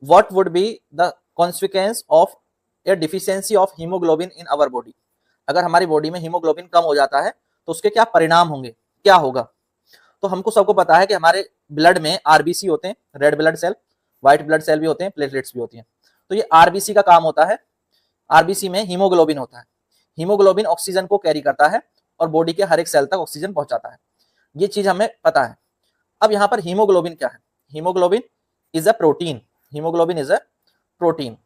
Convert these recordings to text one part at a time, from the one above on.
What would be the consequence of a deficiency of haemoglobin in our body, अगर हमारी body में haemoglobin कम हो जाता है तो उसके क्या परिणाम होंगे, क्या होगा। तो हमको सबको पता है कि हमारे ब्लड में आरबीसी होते हैं, red blood cell, white blood cell भी होते हैं, प्लेटलेट्स भी होती हैं। तो ये आरबीसी का काम होता है, आरबीसी में हीमोग्लोबिन होता है, हीमोग्लोबिन ऑक्सीजन को कैरी करता है और बॉडी के हर एक सेल तक ऑक्सीजन पहुंचाता है, ये चीज हमें पता है। अब यहाँ पर हीमोग्लोबिन क्या है, haemoglobin is a protein, haemoglobin is a protein.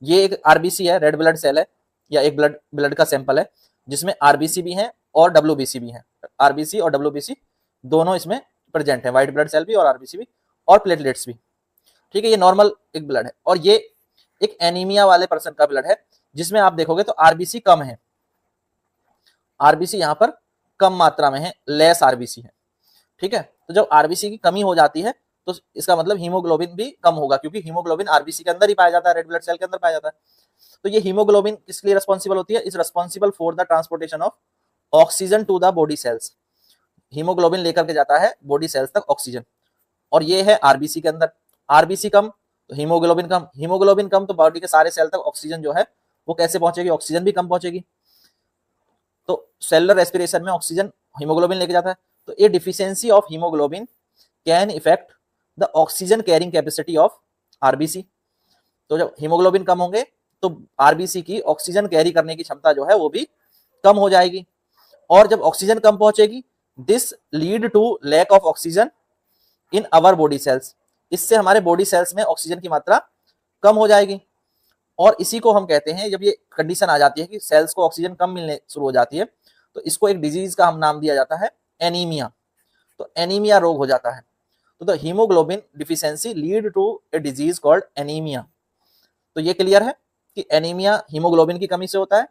ये एक आरबीसी है, रेड ब्लड सेल है, या एक ब्लड का सैंपल है जिसमें आरबीसी भी है और डब्ल्यूबीसी भी है, आरबीसी और डब्ल्यूबीसी दोनों इसमें प्रेजेंट है, व्हाइट ब्लड सेल भी और आरबीसी भी और प्लेटलेट्स भी। ठीक है, ये नॉर्मल एक ब्लड है और ये एक एनीमिया वाले पर्सन का ब्लड है जिसमें आप देखोगे तो आरबीसी कम है, आरबीसी यहाँ पर कम मात्रा में है, लेस आरबीसी है। ठीक है, तो जब आरबीसी की कमी हो जाती है तो इसका मतलब हीमोग्लोबिन भी कम होगा, क्योंकि हीमोग्लोबिन आरबीसी के अंदर ही पाया जाता है, रेड ब्लड सेल के अंदर पाया जाता है। तो ये हीमोग्लोबिन किस लिए रिस्पॉन्सिबल होती है, is responsible for the transportation of oxygen to the body cells, haemoglobin लेकर के जाता है बॉडी सेल्स तक ऑक्सीजन, और ये है आरबीसी के अंदर। आरबीसी कम तो हीमोग्लोबिन कम, हीमोग्लोबिन कम तो बॉडी के सारे सेल तक ऑक्सीजन जो है वो कैसे पहुंचेगी, ऑक्सीजन भी कम पहुंचेगी। तो सेलुलर रेस्पिरेशन में ऑक्सीजन हीमोग्लोबिन लेके जाता है। तो ये deficiency of haemoglobin can effect the oxygen carrying capacity of RBC. तो जब हीमोग्लोबिन कम होंगे तो आरबीसी की ऑक्सीजन कैरी करने की क्षमता जो है वो भी कम हो जाएगी, और जब ऑक्सीजन कम पहुंचेगी this lead to lack of oxygen in our body cells, इससे हमारे बॉडी सेल्स में ऑक्सीजन की मात्रा कम हो जाएगी। और इसी को हम कहते हैं, जब ये कंडीशन आ जाती है कि सेल्स को ऑक्सीजन कम मिलने शुरू हो जाती है तो इसको एक डिजीज का हम नाम दिया जाता है एनीमिया। तो एनीमिया रोग हो जाता है। तो the haemoglobin deficiency lead to a disease called anaemia. तो ये क्लियर है कि एनीमिया हीमोग्लोबिन की कमी से होता है,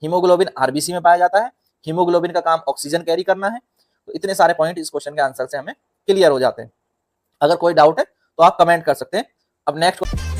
हीमोग्लोबिन आरबीसी में पाया जाता है, हीमोग्लोबिन का काम ऑक्सीजन कैरी करना है। तो इतने सारे पॉइंट इस क्वेश्चन के आंसर से हमें क्लियर हो जाते हैं। अगर कोई डाउट है तो आप कमेंट कर सकते हैं। अब नेक्स्ट